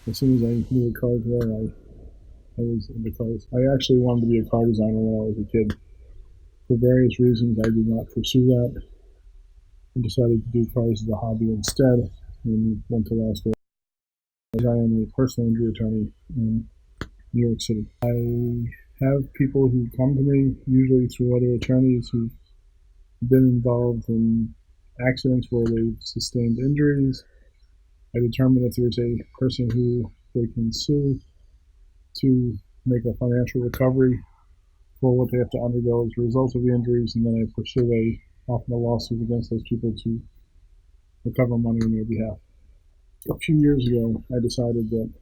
As soon as I knew what cars were, I was into cars. I actually wanted to be a car designer when I was a kid. For various reasons, I did not pursue that and decided to do cars as a hobby instead and went to law school. I am a personal injury attorney in New York City. I have people who come to me, usually through other attorneys who've been involved in accidents where they've sustained injuries. I determine if there's a person who they can sue to make a financial recovery for what they have to undergo as a result of the injuries, and then I pursue often a lawsuit against those people to recover money on their behalf. A few years ago, I decided that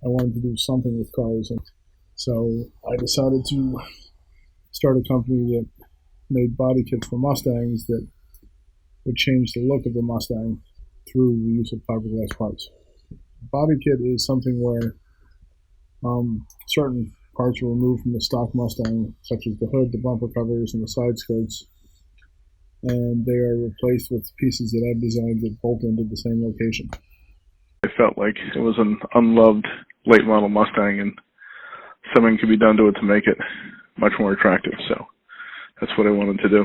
I wanted to do something with cars, and so I decided to start a company that made body kits for Mustangs that would change the look of the Mustang through the use of fiberglass parts. Body kit is something where certain parts are removed from the stock Mustang, such as the hood, the bumper covers, and the side skirts, and they are replaced with pieces that I've designed that bolt into the same location. I felt like it was an unloved late model Mustang, and something could be done to it to make it much more attractive, so that's what I wanted to do.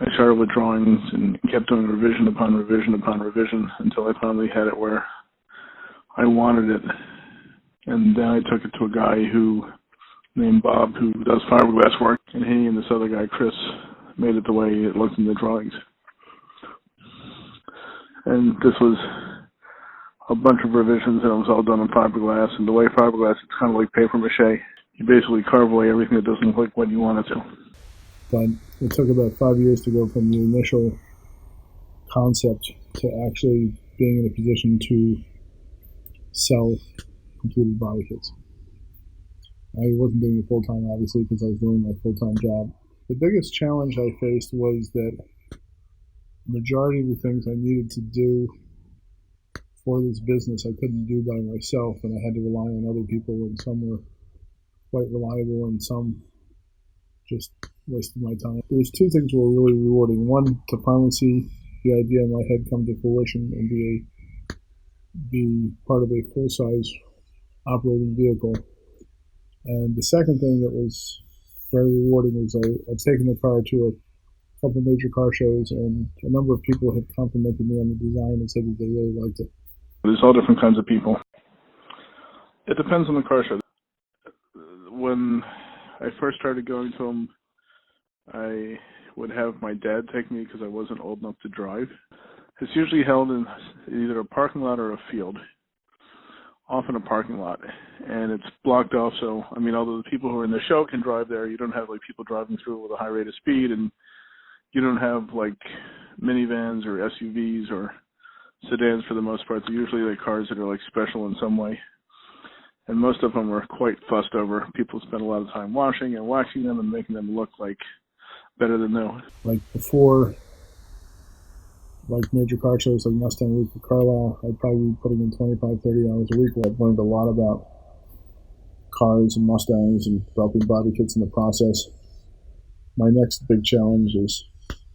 I started with drawings and kept doing revision upon revision upon revision until I finally had it where I wanted it. And then I took it to a guy named Bob, who does fiberglass work, and he and this other guy, Chris, made it the way it looked in the drawings. And this was a bunch of revisions, and it was all done in fiberglass. And the way fiberglass, it's kind of like paper mache. You basically carve away everything that doesn't look like what you want it to. But it took about 5 years to go from the initial concept to actually being in a position to sell completed body kits. I wasn't doing it full-time, obviously, because I was doing my full-time job. The biggest challenge I faced was that the majority of the things I needed to do for this business I couldn't do by myself, and I had to rely on other people, and some were quite reliable and some just wasted my time. There's two things that were really rewarding. One, to finally see the idea in my head come to fruition and be part of a full-size operating vehicle. And the second thing that was very rewarding is I've taken the car to a couple major car shows, and a number of people have complimented me on the design and said that they really liked it. There's all different kinds of people. It depends on the car show. When I first started going to them, I would have my dad take me because I wasn't old enough to drive. It's usually held in either a parking lot or a field, often a parking lot, and it's blocked off. So, I mean, although the people who are in the show can drive there, you don't have like people driving through it with a high rate of speed, and you don't have like minivans or SUVs or sedans for the most part. They're usually like cars that are like special in some way, and most of them are quite fussed over. People spend a lot of time washing and waxing them and making them look like better than new. Like before, like major car shows like Mustang Week at Carlisle, I'd probably be putting in 25, 30 hours a week. I've learned a lot about cars and Mustangs and developing body kits in the process. My next big challenge is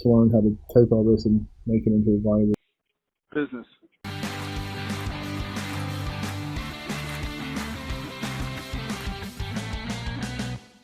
to learn how to take all this and make it into a viable business.